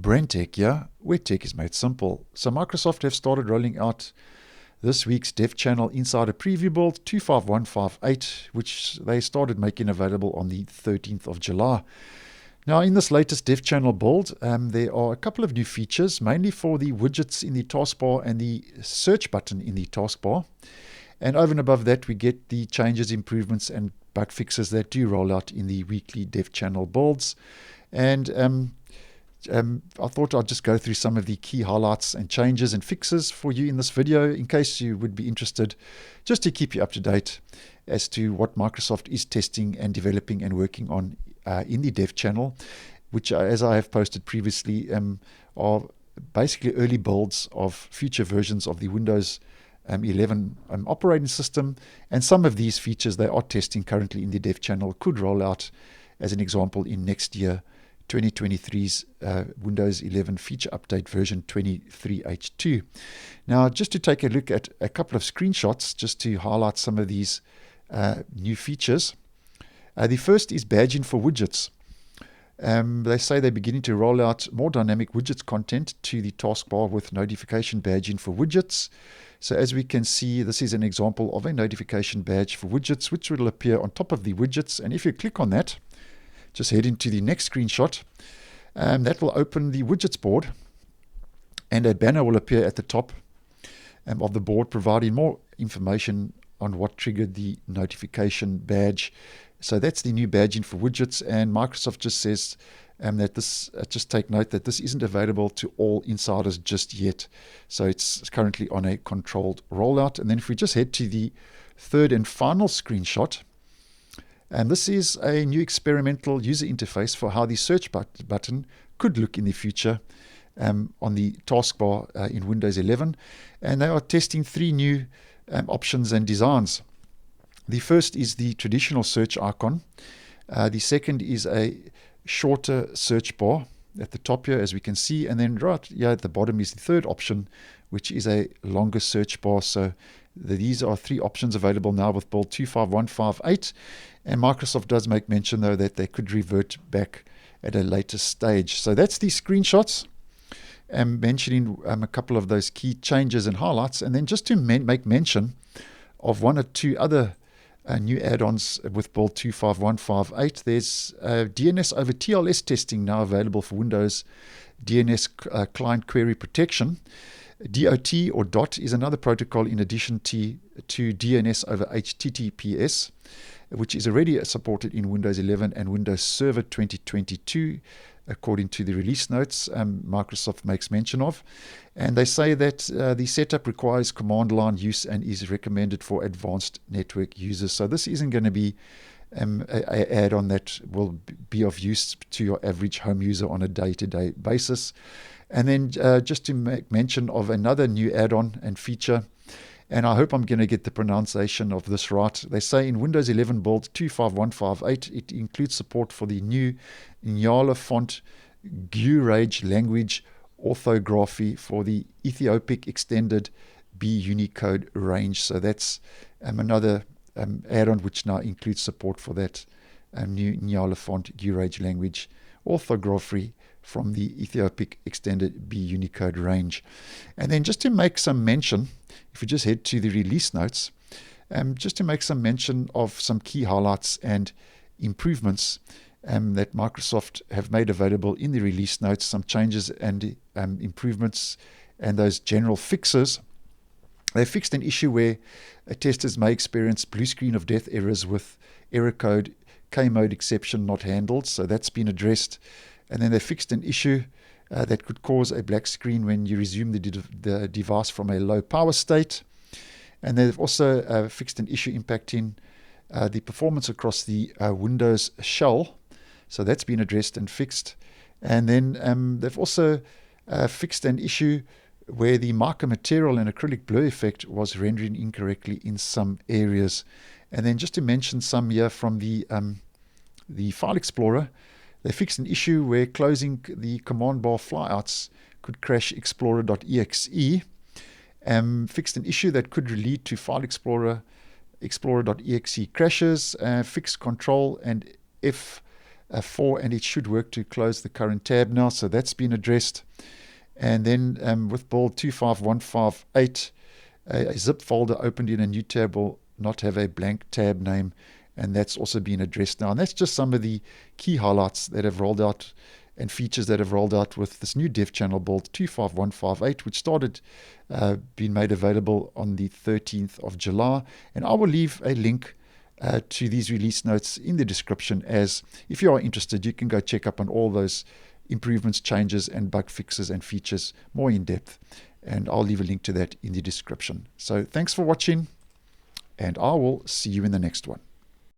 BrenTech, yeah, where tech is made simple. So Microsoft have started rolling out this week's Dev Channel Insider Preview build 25158, which they started making available on the 13th of July. Now, in this latest Dev Channel build, there are a couple of new features, mainly for the widgets in the taskbar and the search button in the taskbar. And over and above that, we get the changes, improvements, and bug fixes that do roll out in the weekly Dev Channel builds. And I thought I'd just go through some of the key highlights and changes and fixes for you in this video, in case you would be interested, just to keep you up to date as to what Microsoft is testing and developing and working on in the Dev Channel, which, as I have posted previously, are basically early builds of future versions of the Windows 11 operating system. And some of these features they are testing currently in the Dev Channel could roll out, as an example, in next year 2023's Windows 11 feature update version 23H2. Now, just to take a look at a couple of screenshots, just to highlight some of these new features. The first is badging for widgets. They say they're beginning to roll out more dynamic widgets content to the taskbar with notification badging for widgets. So as we can see, this is an example of a notification badge for widgets, which will appear on top of the widgets. And if you click on that, just head into the next screenshot. That will open the widgets board, and a banner will appear at the top of the board, providing more information on what triggered the notification badge. So that's the new badging for widgets, and Microsoft just says that this, just take note that this isn't available to all insiders just yet. So it's currently on a controlled rollout. And then if we just head to the third and final screenshot, and this is a new experimental user interface for how the search button could look in the future on the taskbar in Windows 11. And they are testing three new options and designs. The first is the traditional search icon. The second is a shorter search bar at the top here, as we can see. And then right here at the bottom is the third option, which is a longer search bar. So these are three options available now with build 25158. And Microsoft does make mention, though, that they could revert back at a later stage. So that's the screenshots, mentioning a couple of those key changes and highlights. And then just to make mention of one or two other new add-ons with build 25158, there's DNS over TLS testing now available for Windows DNS client query protection. DOT or DOT is another protocol in addition to DNS over HTTPS, which is already supported in Windows 11 and Windows Server 2022, according to the release notes Microsoft makes mention of. And they say that the setup requires command line use and is recommended for advanced network users. So this isn't going to be an add-on that will be of use to your average home user on a day-to-day basis. And then just to make mention of another new add-on and feature, and I hope I'm going to get the pronunciation of this right. They say in Windows 11 build 25158, it includes support for the new Nyala font Gurage language orthography for the Ethiopic extended B Unicode range. So that's another add-on which now includes support for that new Nyala font Gurage language orthography from the Ethiopic extended B Unicode range. And then just to make some mention, if we just head to the release notes, just to make some mention of some key highlights and improvements that Microsoft have made available in the release notes, some changes and improvements and those general fixes. They fixed an issue where testers may experience blue screen of death errors with error code K-mode exception not handled. So that's been addressed. And then they fixed an issue that could cause a black screen when you resume the device from a low power state. And they've also fixed an issue impacting the performance across the Windows shell. So that's been addressed and fixed. And then they've also fixed an issue where the marker material and acrylic blur effect was rendering incorrectly in some areas. And then just to mention some here from the File Explorer, they fixed an issue where closing the command bar flyouts could crash explorer.exe. Fixed an issue that could lead to File Explorer.exe crashes. Fixed control and F and it should work to close the current tab now. So that's been addressed. And then with build 25158, a zip folder opened in a new tab will not have a blank tab name, and that's also been addressed now. And that's just some of the key highlights that have rolled out and features that have rolled out with this new dev channel build 25158, which started being made available on the 13th of July. And I will leave a link to these release notes in the description, as if you are interested, you can go check up on all those improvements, changes, and bug fixes and features more in depth. And I'll leave a link to that in the description. So thanks for watching, and I will see you in the next one.